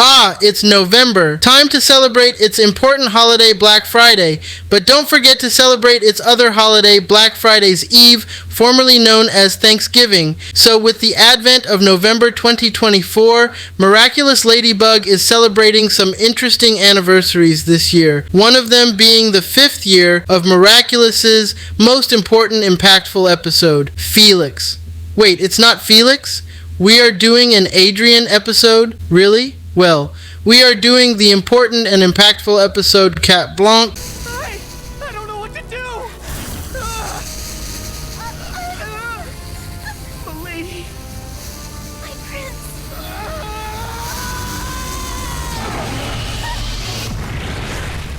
Ah, it's November. Time to celebrate its important holiday Black Friday, but don't forget to celebrate its other holiday, Black Friday's Eve, formerly known as Thanksgiving. So with the advent of November 2024, Miraculous Ladybug is celebrating some interesting anniversaries this year. One of them being the 5th year of Miraculous's most important impactful episode, Felix. Wait, it's not Felix? We are doing an Adrian episode? Really? Well, we are doing the important and impactful episode Cat Blanc. I don't know what to do. The lady. My prince.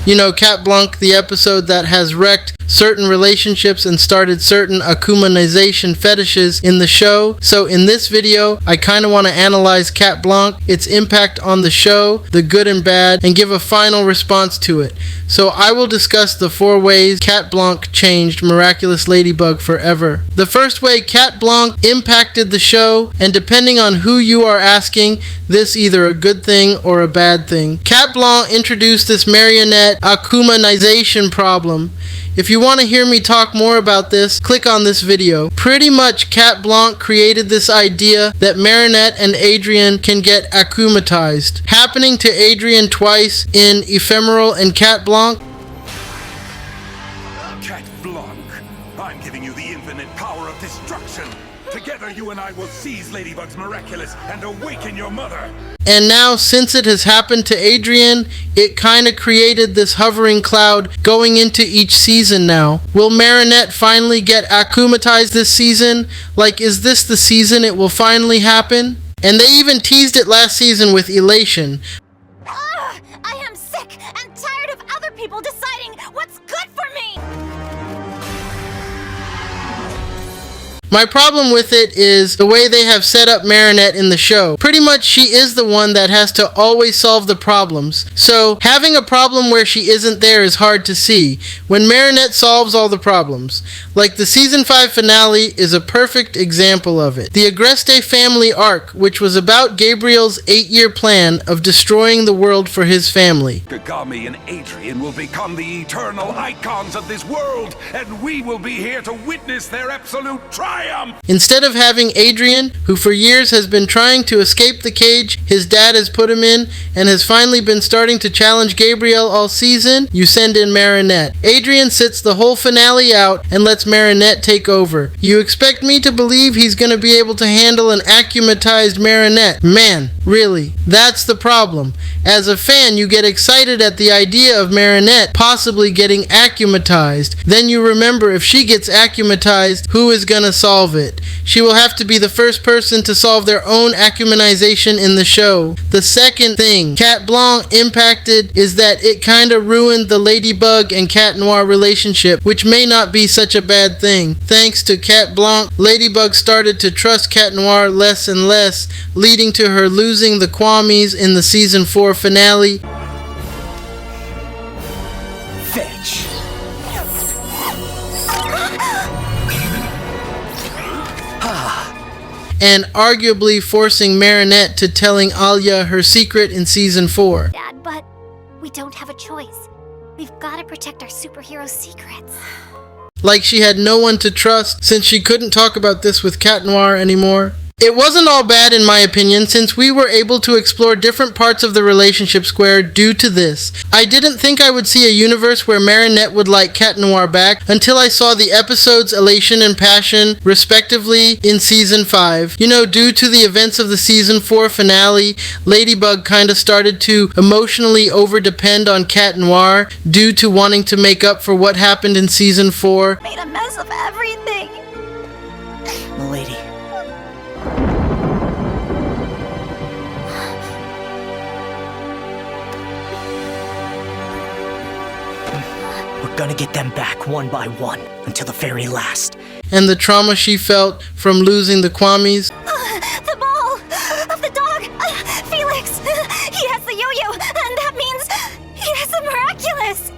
You know, Cat Blanc, the episode that has wrecked certain relationships and started certain akumanization fetishes in the show. So in this video, I kind of want to analyze Cat Blanc, its impact on the show, the good and bad, and give a final response to it. So I will discuss the 4 ways Cat Blanc changed Miraculous Ladybug forever. The first way Cat Blanc impacted the show, and depending on who you are asking, this either a good thing or a bad thing. Cat Blanc introduced this marionette akumanization problem. If you want to hear me talk more about this, click on this video. Pretty much Cat Blanc created this idea that Marinette and Adrian can get akumatized, happening to Adrian twice in Ephemeral and Cat Blanc. Cat Blanc, I'm giving you the infinite power of destruction. Together you and I will seize Ladybug's Miraculous and awaken your mother. And now, since it has happened to Adrian, it kind of created this hovering cloud going into each season now. Will Marinette finally get akumatized this season? Like, is this the season it will finally happen? And they even teased it last season with Elation. I am sick and tired of other people deciding what's good for me. My problem with it is the way they have set up Marinette in the show. Pretty much she is the one that has to always solve the problems. So having a problem where she isn't there is hard to see when Marinette solves all the problems. Like the season 5 finale is a perfect example of it. The Agreste family arc, which was about Gabriel's 8-year plan of destroying the world for his family. Kagami and Adrian will become the eternal icons of this world, and we will be here to witness their absolute triumph. Instead of having Adrian, who for years has been trying to escape the cage his dad has put him in and has finally been starting to challenge Gabriel all season, you send in Marinette. Adrian sits the whole finale out and lets Marinette take over. You expect me to believe he's going to be able to handle an akumatized Marinette? Man, really, that's the problem. As a fan, you get excited at the idea of Marinette possibly getting akumatized. Then you remember if she gets akumatized, who is going to solve it? She will have to be the first person to solve their own akumanization in the show. The second thing Cat Blanc impacted is that it kinda ruined the Ladybug and Cat Noir relationship, which may not be such a bad thing. Thanks to Cat Blanc, Ladybug started to trust Cat Noir less and less, leading to her losing the Kwamis in the season 4 finale. Fetch. And arguably forcing Marinette to telling Alia her secret in season 4. Dad, but we don't have a choice. We've got to protect our superhero secrets. Like she had no one to trust since she couldn't talk about this with Cat Noir anymore. It wasn't all bad in my opinion, since we were able to explore different parts of the relationship square due to this. I didn't think I would see a universe where Marinette would like Cat Noir back until I saw the episodes Elation and Passion, respectively, in season 5. You know, due to the events of the season 4 finale, Ladybug kinda started to emotionally overdepend on Cat Noir due to wanting to make up for what happened in season 4. Made a mess of everything. Milady. We're gonna get them back one by one until the very last. And the trauma she felt from losing the Kwamis. The ball of the dog. Felix. He has the yo-yo, and that means he has the miraculous.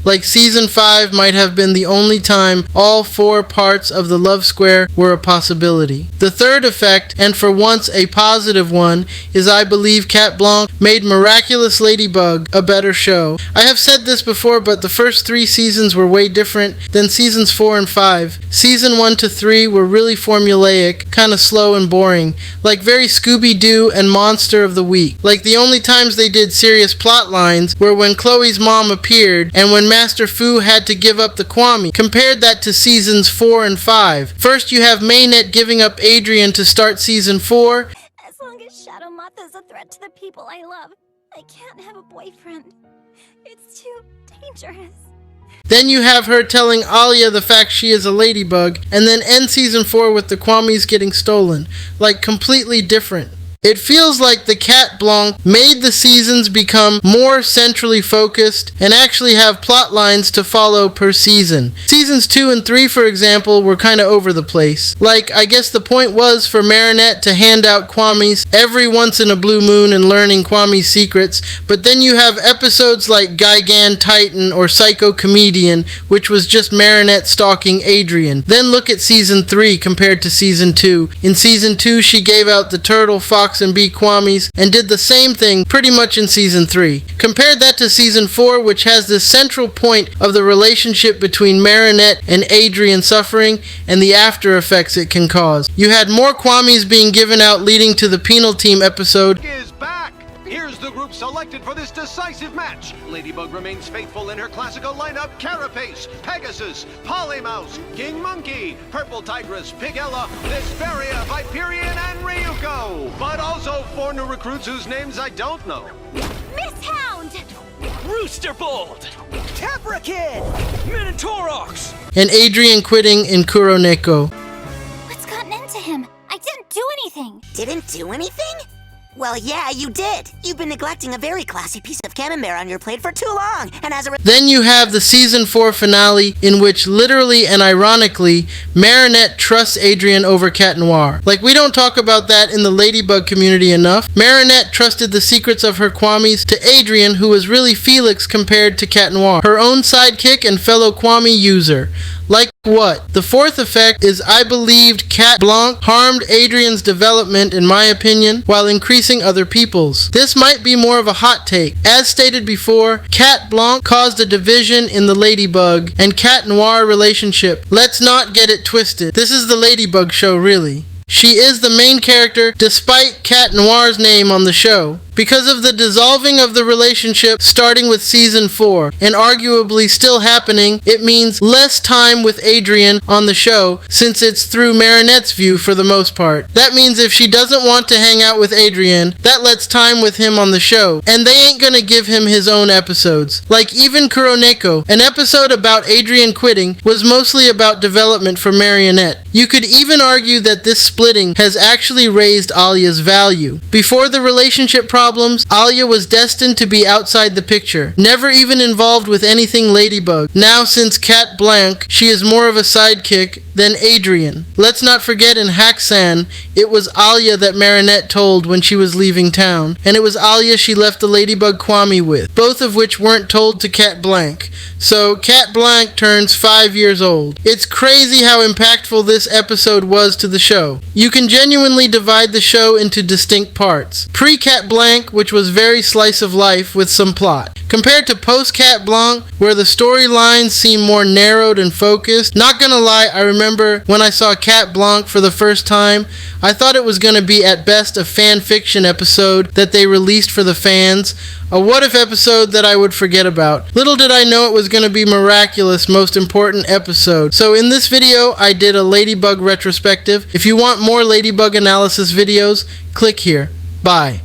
like season 5 might have been the only time all 4 parts of the love square were a possibility. The third effect, and for once a positive one, is I believe Cat Blanc made Miraculous Ladybug a better show. I have said this before, but the first 3 seasons were way different than seasons 4 and 5. Season 1 to 3 were really formulaic, kinda slow and boring, like very Scooby-Doo and Monster of the Week. Like the only times they did serious plot lines were when Chloe's mom appeared and when Master Fu had to give up the Kwami. Compared that to seasons 4 and 5. First you have Mainnet giving up Adrian to start season 4. As long as Shadow Moth is a threat to the people I love, I can't have a boyfriend. It's too dangerous. Then you have her telling Alia the fact she is a ladybug, and then end season 4 with the Kwamis getting stolen. Like completely different. It feels like the Cat Blanc made the seasons become more centrally focused and actually have plot lines to follow per season. Seasons 2 and 3, for example, were kinda over the place. Like, I guess the point was for Marinette to hand out Kwamis every once in a blue moon and learning Kwami's secrets, but then you have episodes like Gigan Titan or Psycho Comedian, which was just Marinette stalking Adrian. Then look at season 3 compared to season 2. In season 2, she gave out the turtle, fox, and bee Kwamis and did the same thing pretty much in season 3. Compared that to season 4, which has this central point of the relationship between Marinette and Adrian suffering and the after effects it can cause. You had more Kwamis being given out leading to the Penal Team episode. Is back! Here's the group selected for this decisive match. Ladybug remains faithful in her classical lineup: Carapace, Pegasus, Polymouse, King Monkey, Purple Tigress, Pigella, Vesperia, Viperian, and Ryuko. But also 4 new recruits whose names I don't know. Miss Hound! Rooster Bolt! Capra Kid! Minotaurox! And Adrian quitting in Kuroneko. What's gotten into him? I didn't do anything. Didn't do anything? Well, yeah, you did. You've been neglecting a very classy piece of camembert on your plate for too long, and as a Then you have the season 4 finale in which literally and ironically Marinette trusts Adrian over Cat Noir. Like, we don't talk about that in the Ladybug community enough. Marinette trusted the secrets of her Kwamis to Adrian, who was really Felix compared to Cat Noir, her own sidekick and fellow Kwami user. Like what? The fourth effect is I believed Cat Blanc harmed Adrian's development, in my opinion, while increasing other people's. This might be more of a hot take. As stated before, Cat Blanc caused a division in the Ladybug and Cat Noir relationship. Let's not get it twisted. This is the Ladybug show, really. She is the main character despite Cat Noir's name on the show. Because of the dissolving of the relationship starting with season 4 and arguably still happening, it means less time with Adrian on the show since it's through Marinette's view for the most part. That means if she doesn't want to hang out with Adrian, that lets time with him on the show, and they ain't gonna give him his own episodes. Like even Kuroneko, an episode about Adrian quitting was mostly about development for Marionette. You could even argue that this splitting has actually raised Alia's value. Before the relationship problems, Alia was destined to be outside the picture, never even involved with anything Ladybug. Now, since Cat Blanc, she is more of a sidekick than Adrian. Let's not forget in Hakusan, it was Alia that Marinette told when she was leaving town, and it was Alia she left the Ladybug Kwami with, both of which weren't told to Cat Blanc. So Cat Blanc turns 5 years old. It's crazy how impactful this episode was to the show. You can genuinely divide the show into distinct parts. Pre-Cat Blanc, which was very slice of life with some plot. Compared to post-Cat Blanc, where the storylines seem more narrowed and focused. Not gonna lie, I remember when I saw Cat Blanc for the first time, I thought it was gonna be at best a fan fiction episode that they released for the fans, a what-if episode that I would forget about. Little did I know it was gonna be Miraculous' most important episode. So in this video, I did a Ladybug retrospective. If you want more Ladybug analysis videos, click here. Bye.